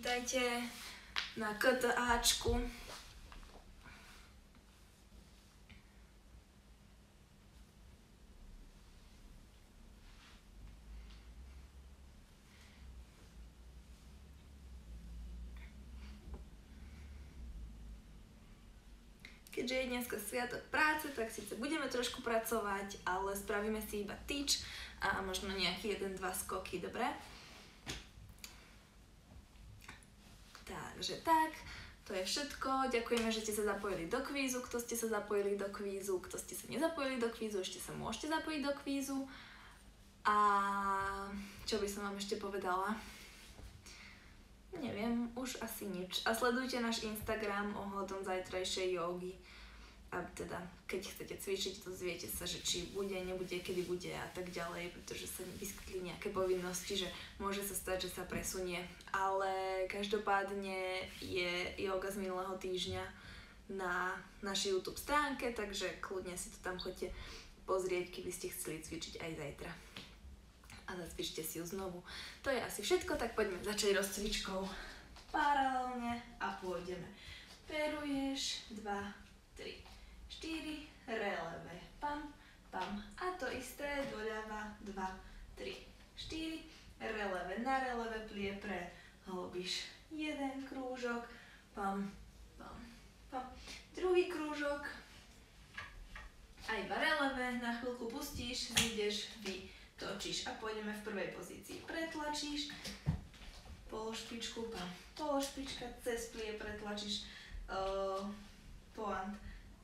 Vítajte na KTAčku. Keďže je dneska sviatok práce, tak síce budeme trošku pracovať, ale spravíme si iba tyč a možno nejaký 1-2 skoky, dobre? Takže tak, to je všetko. Ďakujeme, že ste sa zapojili do kvízu. Kto ste sa zapojili do kvízu, kto ste sa nezapojili do kvízu, ešte sa môžete zapojiť do kvízu. A čo by som vám ešte povedala? Neviem, už asi nič. A sledujte náš Instagram ohľadom zajtrajšej jogy. A teda, keď chcete cvičiť, to zviete sa, že či bude, nebude, kedy bude a tak ďalej, pretože sa vyskytli nejaké povinnosti, že môže sa stať, že sa presunie. Ale každopádne je joga z minulého týždňa na našej YouTube stránke, takže kľudne si to tam choďte pozrieť, keby ste chceli cvičiť aj zajtra. A zacvičte si ju znovu. To je asi všetko, tak poďme začať rozcvičkou paralelne a pôjdeme. Peruješ, 2, 3, 4, releve, pam, pam. A to isté, doľava, 2, 3, 4, releve, na releve plie prehlbíš. Jeden krúžok, pam, pam, pam. Druhý krúžok, a iba releve, na chvíľku pustíš, zídeš, točíš a pôjdeme v prvej pozícii. Pretlačíš, pološpičku, pam, pološpička, cez plie pretlačíš, poant,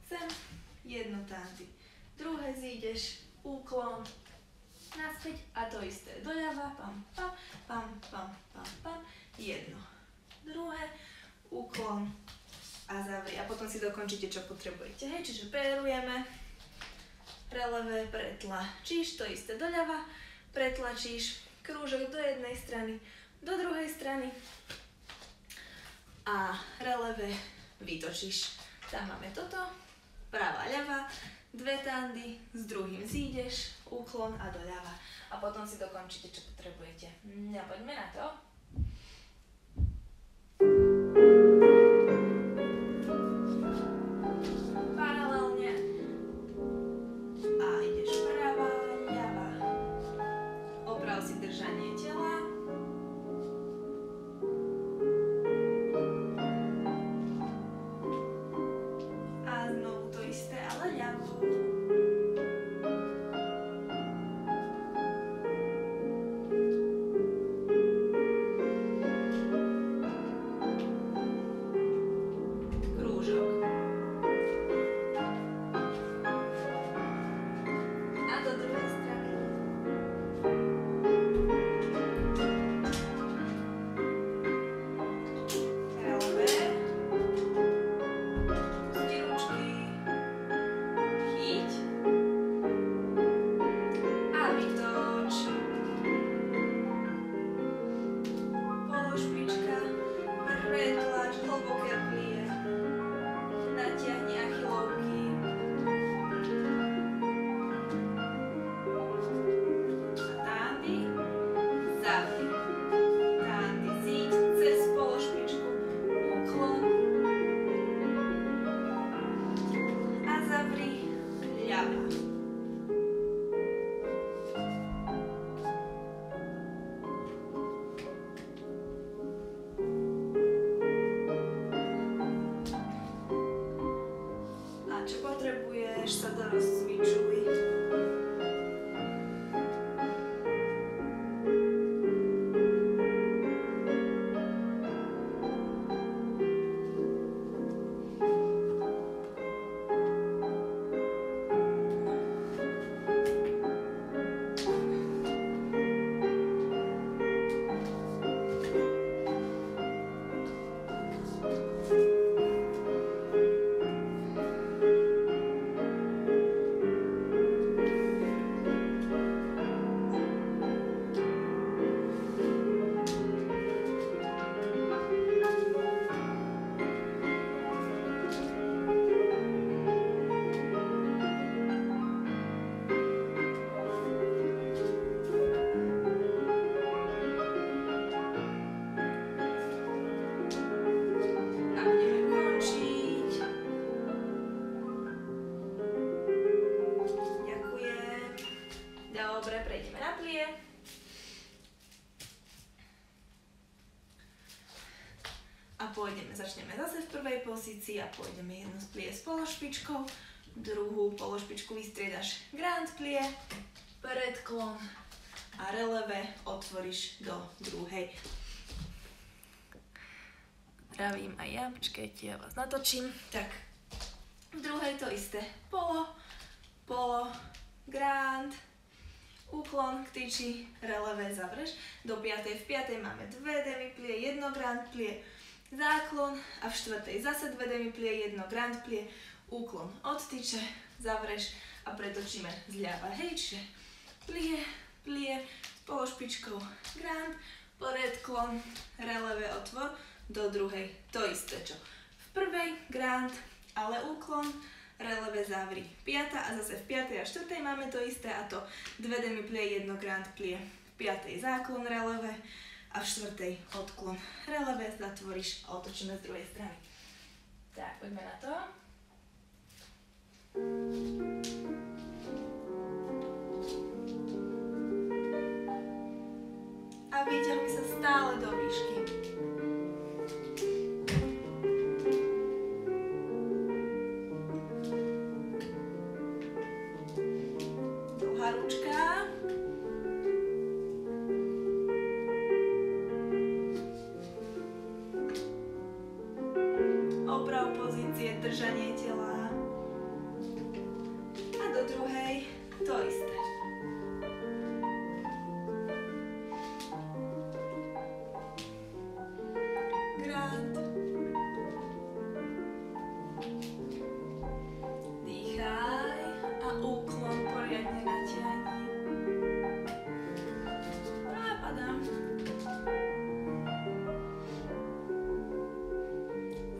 sem, jedno tanty. Druhé zídeš, úklon, naspäť a to isté. Doľava, pam, pam, pam, pam, pam, pam, jedno. Druhé, úklon a zavri. A potom si dokončíte, čo potrebujete. Hej, čiže perujeme. Releve, pretlačíš, to isté doľava, pretlačíš krúžok do jednej strany, do druhej strany a releve vytočíš. Tam máme toto, pravá, ľava, 2 tandy, s druhým zídeš, úklon a doľava. A potom si dokončíte, čo potrebujete. No, poďme na to. plie. A začneme zase v prvej pozícii a pôjdeme jednu plie s pološpičkou, druhú pološpičku vystriedaš grand plie, predklon a releve otvoríš do druhej. Pravím aj ja, počkajte, ja vás natočím. Tak, v druhej to isté. Polo, grand, úklon k tyči, releve zavreš. Do piatej, v piatej máme dve demiplie, jedno grand plie, záklon a v štvrtej zase dve demiplie, jedno grand plie, úklon od tyče, zavreš a pretočíme zľava. Hej, čiže plie s pološpičkou, grand, predklon, releve otvor do druhej. To isté, čo v prvej, grand, ale úklon, releve zavri. Piata a zase v piatej a štvrtej máme to isté a to dve demiplie, jedno grand plie, v piatej záklon, releve a v štvrtej odklon, releve, zatvoríš a otočíme z druhej strany. Tak, poďme na to. A vyťahuj sa stále do výšky. Dlhá ručka. Oprav pozície, držanie tela. A do druhej to isté. Grand. Dýchaj a úklon poriadne natiahni. A padám.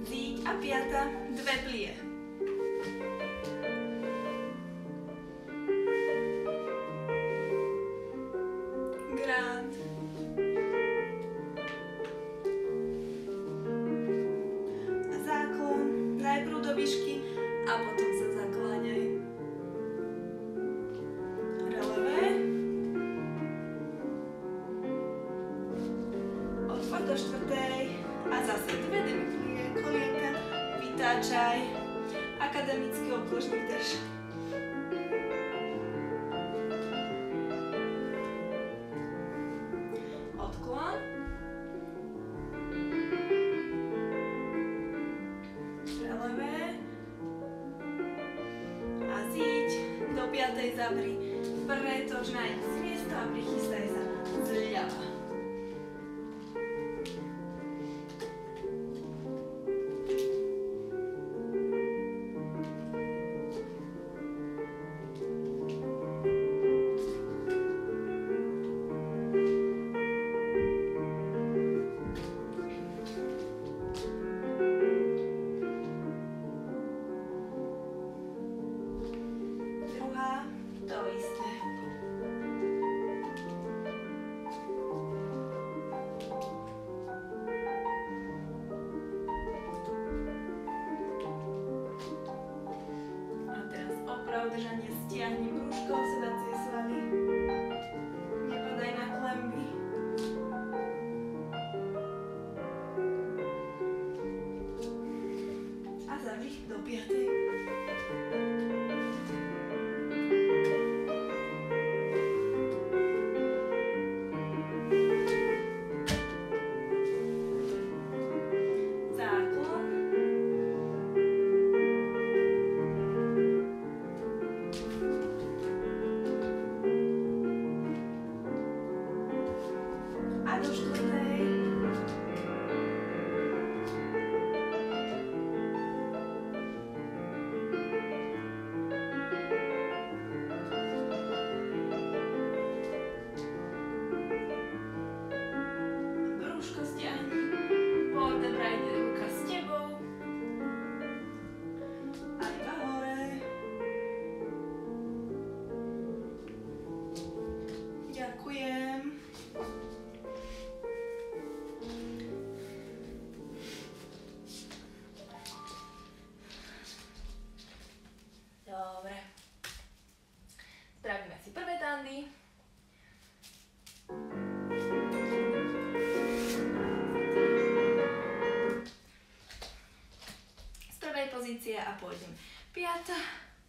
Zíď a piata, dve plie. Grand. A záklon, najprv do výšky a potom sa zakláňaj. Releve. Otvor do štvrtej a zase dve demiplie, kolienka, vytáčaj. Akademický obložný drž. Odklon. Releve. A zíď. Do piatej zavri. Pretoč nájdi si miesto a prichystaj sa zľava. To isté. A teraz oprav držanie, stiahni brúško, sedacie svaly. Nepadaj na klemby. A zavri do piatej. A do štvrtej.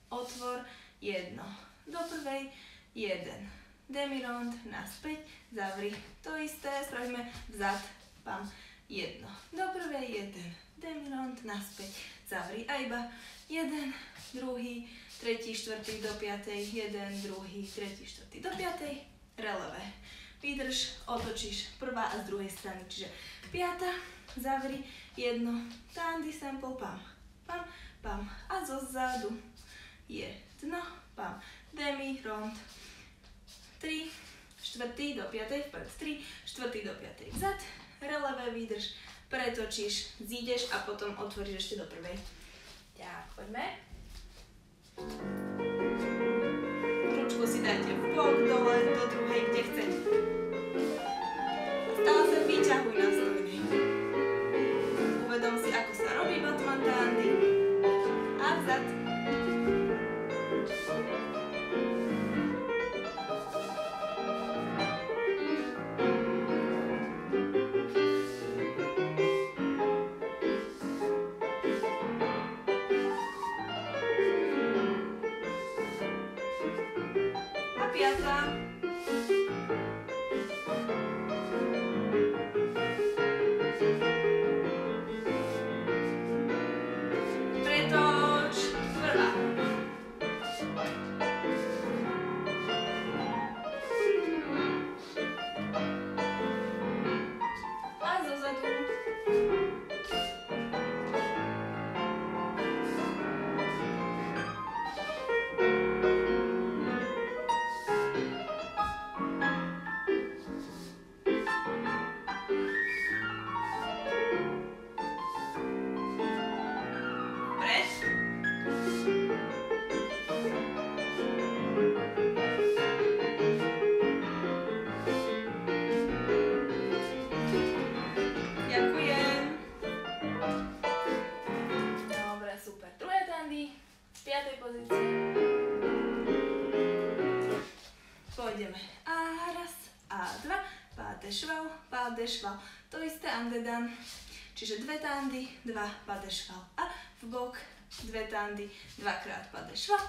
otvor, 1, do prvej, 1, demirond, naspäť, zavri, to isté, spravíme vzad, pam, 1, do prvej, 1, demirond, naspäť, zavri a iba 1, druhý, tretí, štvrtý do 5, 1, druhý, tretí, štvrtý do 5, relevé. Vydrž, otočíš prvá a z druhej strany, čiže 5, zavri, 1, tandy sample, pam, pam, pam a zo zadu 1, pam, demi, rond, 3, štvrtý do 5, vpred 3, štvrtý do 5, vzad, relevé, vydrž, pretočíš, zídeš a potom otvoríš ešte do prvej. Tak, poďme. Ručku si dajte v bok, dole, do druhej, kde chcete. Stále sa vyťahuj na stojne. Uvedom si, ako sa robí Batman Tandy. A vzad. A 5. Pôjdeme a raz, a dva, pádešval, pádešval, to isté andedan, čiže 2 tandy, 2 pádešval a v bok, 2 tandy, 2-krát pádešval,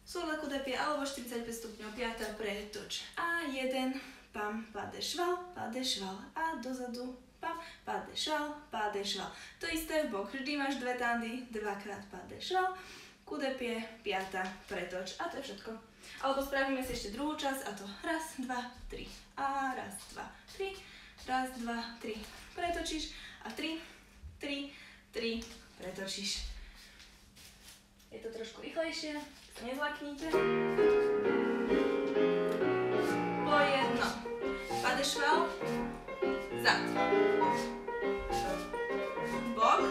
surla kudepie alebo 45 stupňov, 5. pretoč a 1, pam, pádešval, pádešval a dozadu, pam, pádešval, pádešval, to isté v bok, vždy máš 2 tandy, 2-krát pádešval, kudepie, 5. pretoč a to je všetko. Alebo spravíme si ešte druhú časť a to raz, 2, 3 a raz, 2, 3, raz, 2, 3, pretočíš a 3, 3, 3, pretočíš. Je to trošku rýchlejšie, nezlaknite. Po 1, padešval, zad, bok,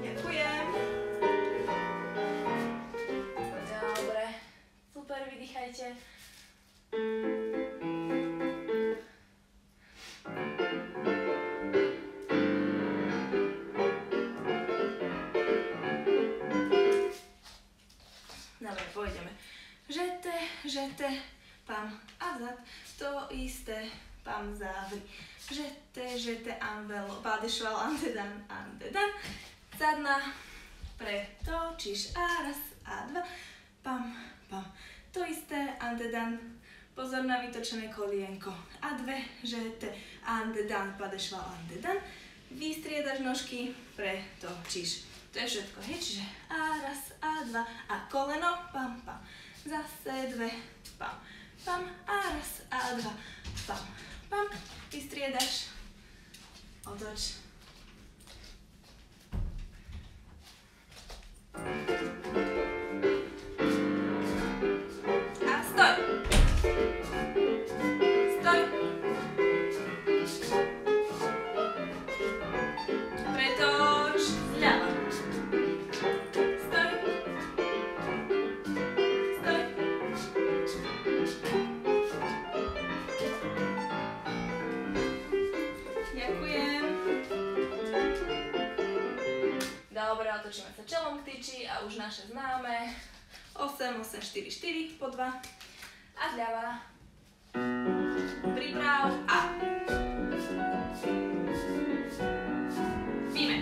ďakujem. Dobre, super, vydýchajte. Dobre, pôjdeme. Žete, pam a vzad, to isté, pam, zavri. Žete, anvelo, pádešval, andedan, zadná, pretočíš a raz, a 2, pam, pam, to isté, andedan, pozor na vytočené kolienko, a 2, žete, andedan, pádešval, andedan, vystriedaš nožky, pretočíš. To je všetko, hej, čiže a raz, a 2, a koleno, pam, pam, zase 2, pam, pam, a raz, a 2, pam, pam, vystriedaš, otoč. A stoj. Stoj. Pretoč. Dobre, otočíme sa čelom k tyči a už naše známe. 8, 8, 4, 4 po 2. A zľava. Priprav a. Výjme.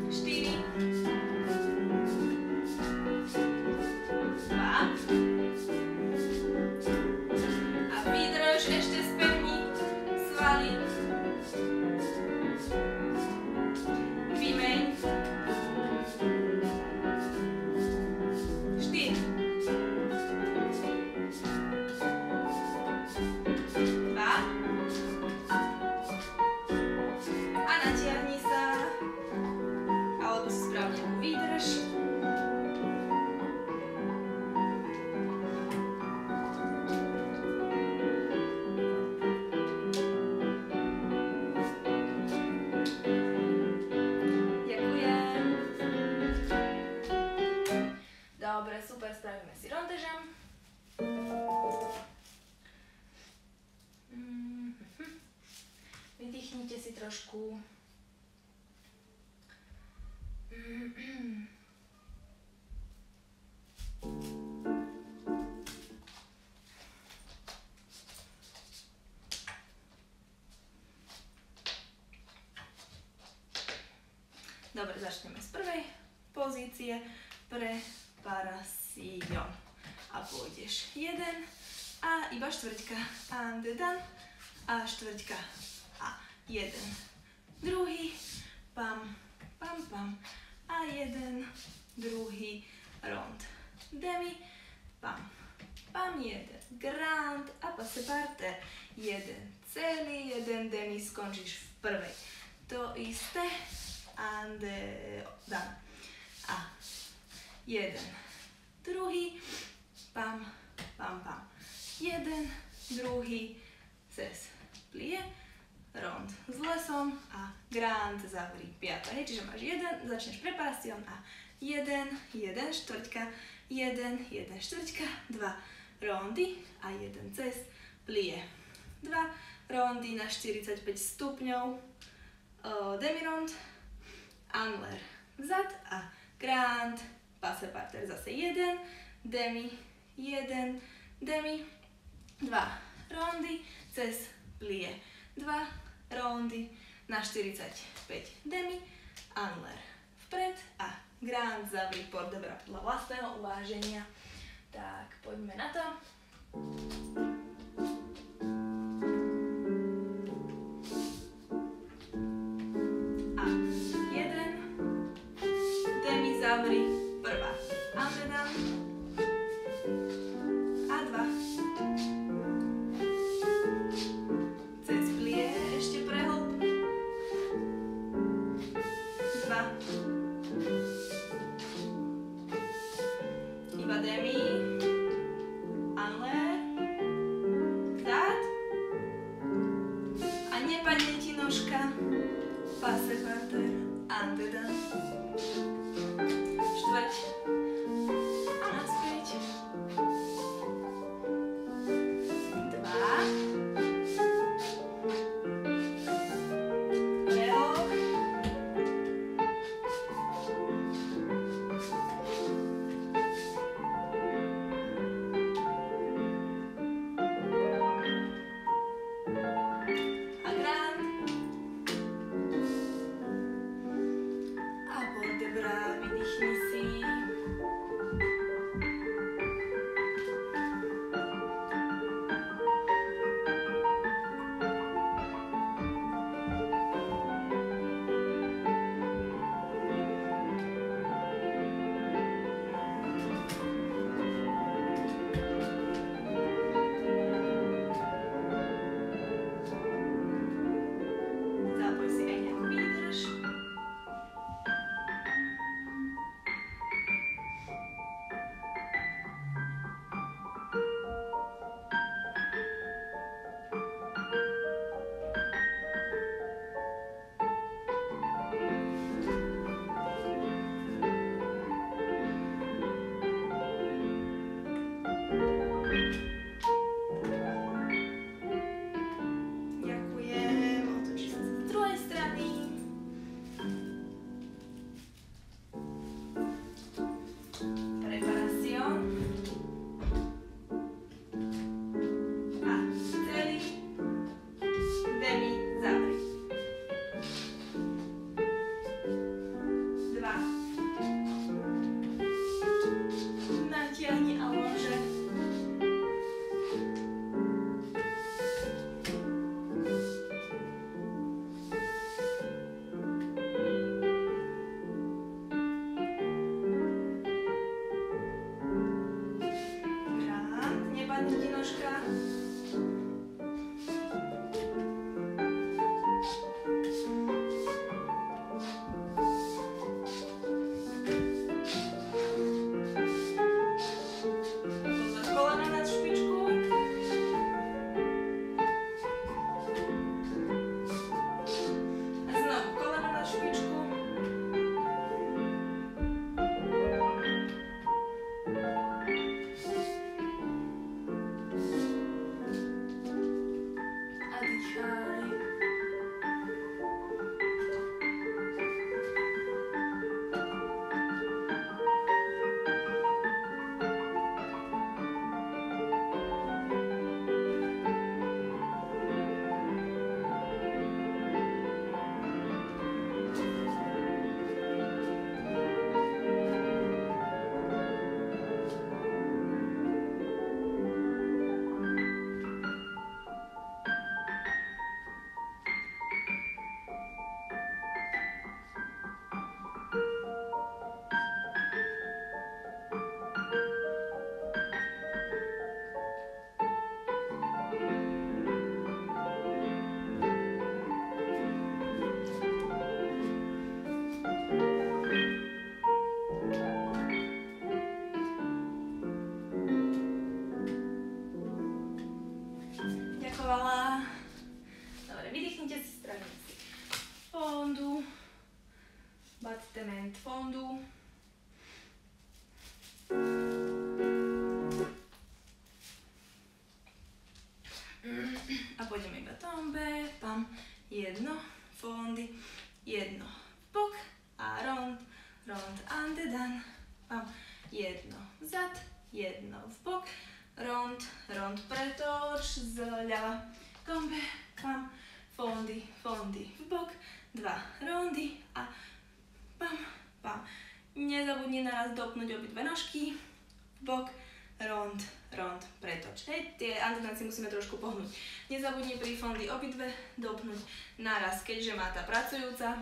4. 2. A vydrž, ešte spevni svaly. Výmeň. 4. 2. A natiahni sa. A správne vydrž. Dobre, super, spravíme si rondežem. Vydýchnite si trošku. Dobre, začneme z prvej pozície. Preparación. A pôjdeš 1 a iba štvrťka. And done. A štvrťka. A 1. Druhý. Pam, pam, pam. A 1. Druhý. Rond. Demi. Pam, pam. 1. Grand. A passe parter. 1 celý. 1 demi. Skončíš v prvej. To isté. And done. A 1. Druhý. Pam, pam, pam. 1. Druhý. Cez plie. Rond s lesom a grand zavri 5. Hej, čiže máš 1, začneš preparación a 1, 1 štvrťka, 1, 1 štvrťka, 2 rondy a 1 cez plie. 2 rondy na 45 stupňov, demirond, anler vzad a grand, passe parter zase 1, demi, 1, demi, 2 rondy cez plie. 2 rondy na 45 demi, anler vpred a grand zavri por debra podľa vlastného uváženia. Tak, poďme na to. A 1, demi zavri prvá, andedam a 2. Iba demi, anler, dát a nepadne ti nožka, passe parter, andedam, štvrť a naspäť, 2, prehok, vydýchni si. portement fondu. A pôjdeme iba tombe, pam, jedno, fondy, jedno, bok a rond, rond, andedan, pam, jedno, vzad, jedno, v bok, rond, rond, pretoč, zľava, tombe, pam, fondy, fondy, v bok, dva rondy a pam, pam. Nezabudni naraz dopnúť obidve nožky, v bok, rond, rond, pretoč. Hej, tie andedan si musíme trošku pohnúť. Nezabudni pri fondy obidve dopnúť naraz, keďže má tá pracujúca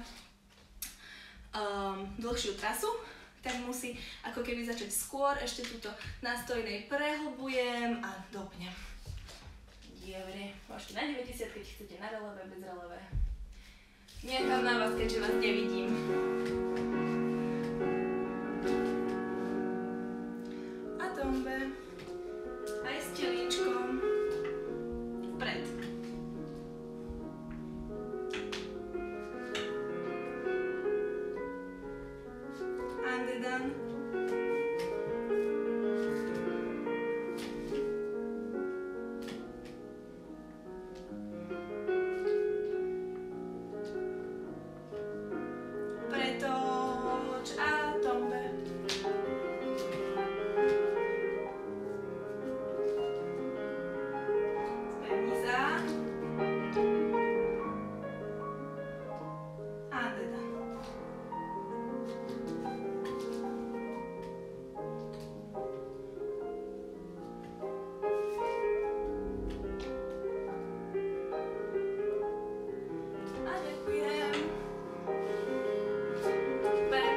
dlhšiu trasu, tak musí ako keby začať skôr, ešte túto na stojnej prehlbujem a dopnem. Dobre, môžete na 90, keď chcete na relevé, bez relevé. Nechám na vás, keďže vás nevidím. A tombe. Aj s telíčkom. Vpred. Andedan. Pretoč a tombe. Spevni sa. Andedan. A ďakujem. Super.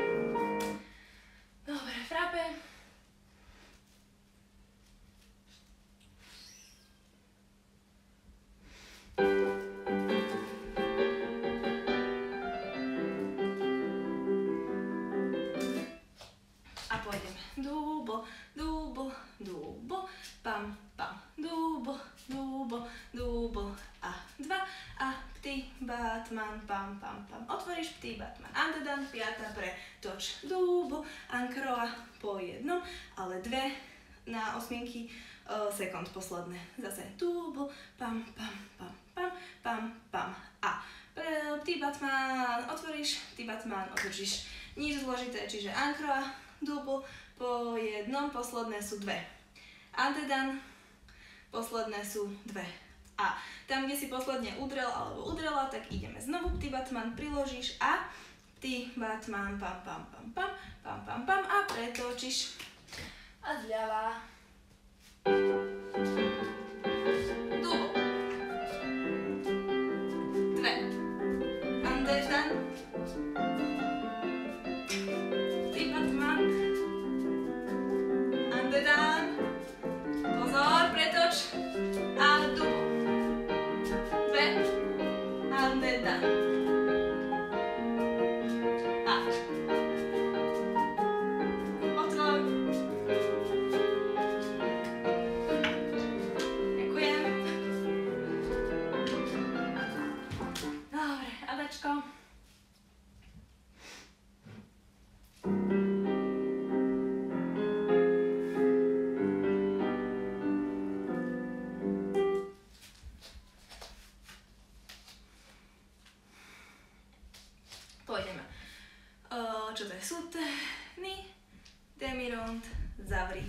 Dobre, frappe. A pôjdeme. Dúbo, dúbo, dúbo, pam, pam, dúbo, dúbo, dúbo a dva a pty, batman, pam, pam, pam. Otvoríš pty, batman, andedan, piata, pretoč, dúbo, ankroa po jednom, ale dve na osmienky sekund posledné. Zase dúbo, pam, pam, pam, pam, pam, pam a pty, batman, otvoríš, pty, batman, otočíš. Nič zložité, čiže ankroa, dúbo po jednom, posledné sú dve. Andedan, posledné sú dve. A tam, kde si posledne udrel alebo udrela, tak ideme znovu, pty, batman, priložíš a pty, batman, pam, pam, pam, pam, pam, pam, pam a pretočíš. A zľava. Dúbo. Dve. Andedan. Pty, batman. Andedan. Pozor, pretoč. A dúbo. Dve. Andedan. A. Otvor. Ďakujem. Dobre, Adačko. Pôjdeme. Čo to je? Sutny, demirond, zavri.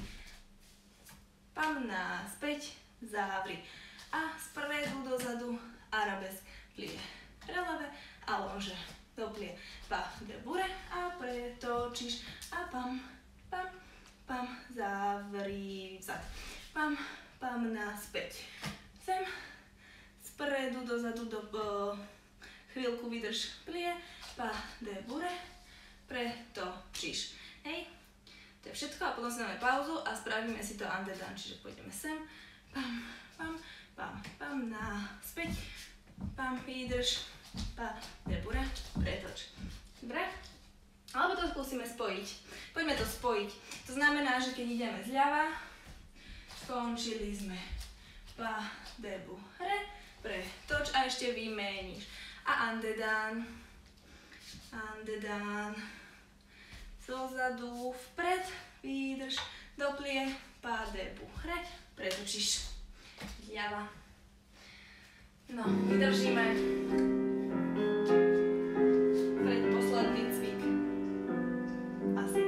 Pam naspäť, zavri. A spredu dozadu, arabesk, plie. Releve a lonže. Doplie. Pa, debure a pretočíš. A pam, pam, pam, zavri vzad. Pam, pam naspäť. Sem, spredu dozadu, chvíľku vydrž, plie. Pa, debure, pretočíš. Hej, to je všetko a potom si dáme pauzu a spravíme si to andedan, čiže pôjdeme sem, pam, pam, pam, pam, naspäť, pam, vydrž, pa, debure, pretoč. Dobre? Alebo to skúsime spojiť. Poďme to spojiť. To znamená, že keď ideme zľava, skončili sme pa, debure, pretoč a ešte vymeníš. A andedan, andedan, zozadu, vpred, vydrž, doplie, páde, buchre, pretočíš, ľava. No, vydržíme. Predposledný cvik. Asi.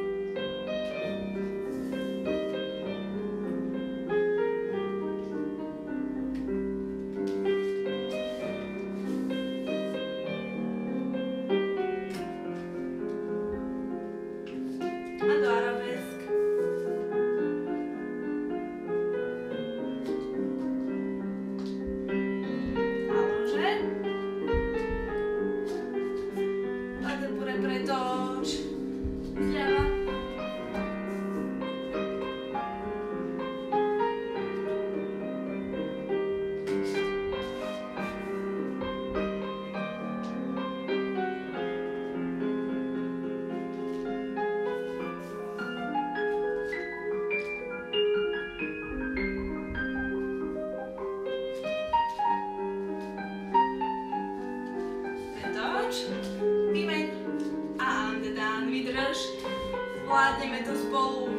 A do arabesk. Allonge. Pas de pure pretoč. Zľava. Vymeň a dán, vydrž, vládneme to spolu.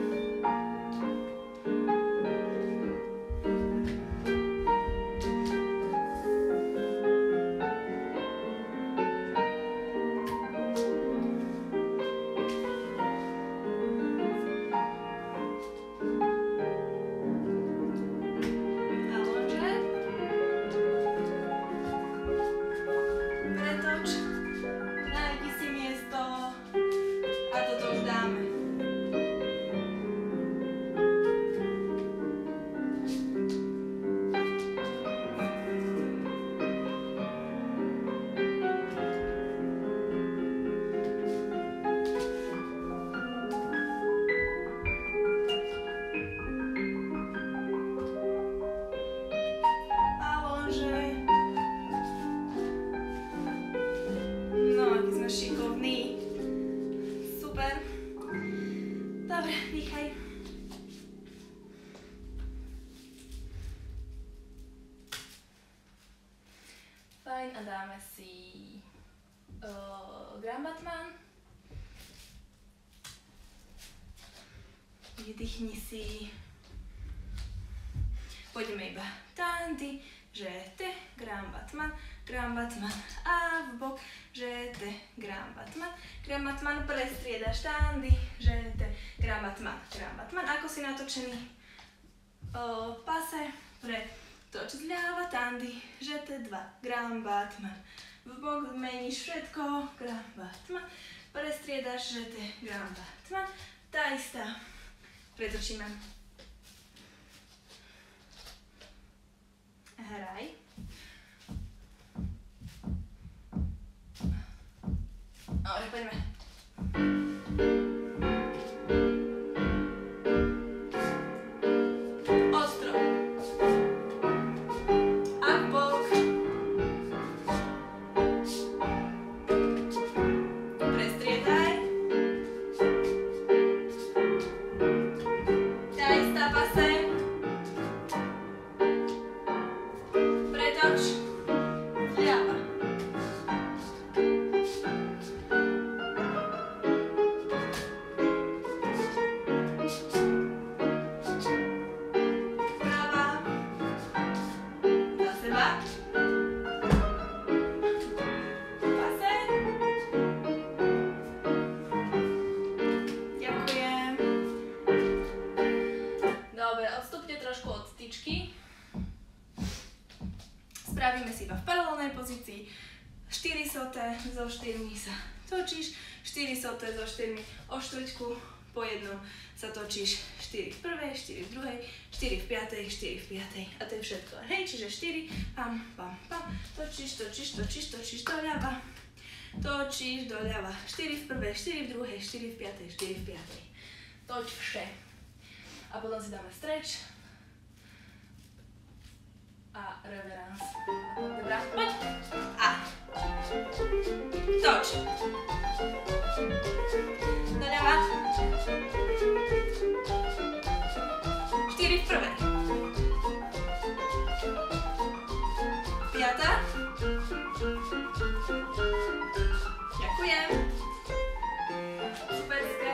Allonge. Pretoč. Nájdi si miesto a toto už dáme. Allonge. No, aký sme šikovní. Super. Dobre, dýchaj. Fajn, a dáme si Grand Batman. Vydýchni si. Pôjdeme iba tandy, žete, Grand Batman a v bok, žete, Grand Batman, prestriedaš tandy, žete, Grand Batman, ako si natočený pase, pretoč zľava, tandy, žete, 2, Grand Batman, v bok zmeníš všetko, Grand Batman, prestriedaš, žete, Grand Batman, tá istá, pretočíme. Hraj. Dobre, poďme. Ostro. A v bok. Prestriedaj. Tá istá pase. Pretoč. Vľava. Spravíme si iba v paralelnej pozícii. 4 soté so 4 sa točíš, 4 soté so 4 o štvrťku, po jednom sa točíš 4 v prvej, 4 v druhej, 4 v piatej, 4 v piatej. A to je všetko. Hej, čiže 4, pam, pam, pam, točíš doľava, točíš doľava. 4 v prvej, 4 v druhej, 4 v piatej, 4 v piatej. Toč vše. A potom si dáme stretch. A reverence. Dobrá, poď. A. Toč. Doľava. 4 v prvej. Piata. Ďakujem. Superské.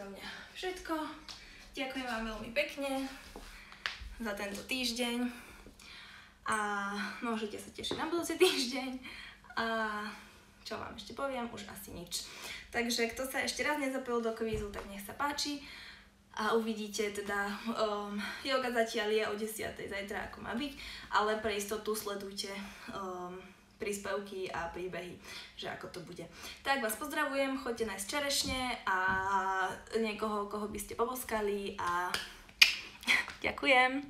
odo mňa všetko. Ďakujem vám veľmi pekne za tento týždeň a môžete sa tešiť na budúci týždeň a čo vám ešte poviem, už asi nič. Takže kto sa ešte raz nezapojil do kvízu, tak nech sa páči a uvidíte teda, yoga zatiaľ je o 10:00 zajtra, ako má byť, ale pre istotu sledujte príspevky a príbehy, že ako to bude. Tak vás pozdravujem, choďte nájsť čerešne a niekoho, koho by ste poboskali a ďakujem.